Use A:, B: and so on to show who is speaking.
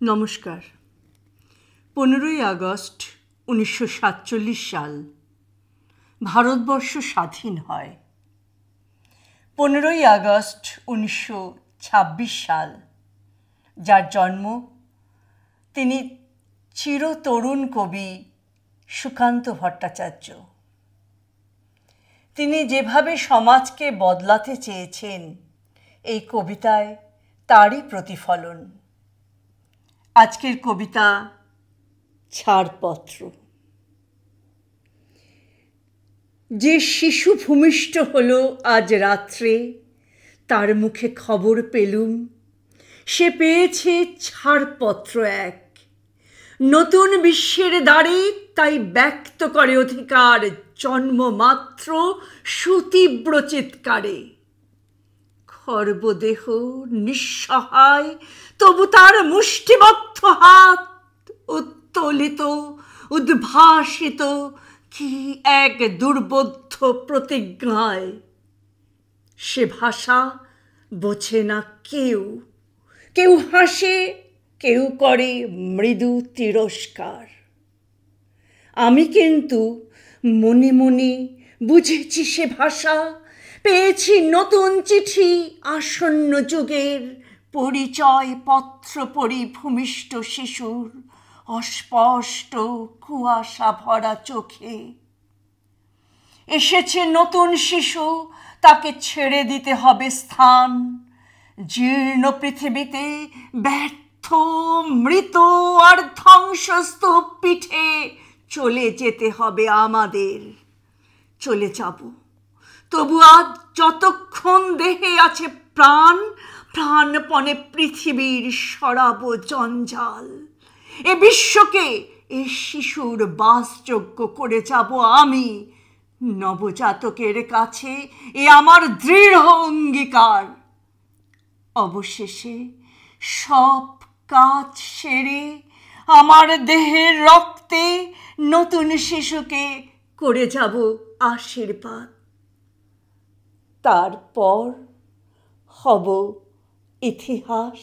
A: নমস্কার। 15ই আগস্ট 1947 সাল ভারতবর্ষ স্বাধীন হয়। 15ই আগস্ট 1926 সাল যার জন্ম, তিনি চিরতরুণ কবি সুকান্ত ভট্টাচার্য। তিনি যেভাবে সমাজকে বদলাতে চেয়েছেন, এই কবিতায় তারই প্রতিফলন। আজকের কবিতা ছাড়পত্র। যে শিশু ভূমিষ্ঠ হলো আজ রাত্রে, তার মুখে খবর পেলুম, সে পেয়েছে ছাড়পত্র এক। নতুন বিশ্বের দ্বারে তাই ব্যক্ত করে অধিকার, জন্মমাত্র সুতীব্র চিৎকারে। খর্বদেহ নিঃসহায়, তবু তার মুষ্টিবদ্ধ হাত উত্তোলিত, উদ্ভাসিত কি এক দুর্বোধ্য প্রতিজ্ঞায়। সে ভাষা বোঝে না কেউ, কেউ হাসে, কেউ করে মৃদু তিরস্কার। আমি কিন্তু মনে মনে বুঝেছি সে ভাষা, পেয়েছি নতুন চিঠি আসন্ন যুগের, পরিচয় পত্র পড়ি ভূমিষ্ঠ শিশুর অস্পষ্ট কুয়াশা ভরা চোখে। এসেছে নতুন শিশু, তাকে ছেড়ে দিতে হবে স্থান। জীর্ণ পৃথিবীতে ব্যর্থ, মৃত আর ধ্বংসস্তূপ পিঠে চলে যেতে হবে আমাদের। চলে যাব, তবু আজ যতক্ষণ দেহে আছে প্রাণ, প্রাণপণে পৃথিবীর সরাব জঞ্জাল। এ বিশ্বকে এ শিশুর বাসযোগ্য করে যাব আমি। নবজাতকের কাছে এ আমার দৃঢ় অঙ্গীকার। অবশেষে সব কাজ সেরে আমার দেহের রক্তে নতুন শিশুকে করে যাব আশীর্বাদ। তারপর হব ইতিহাস।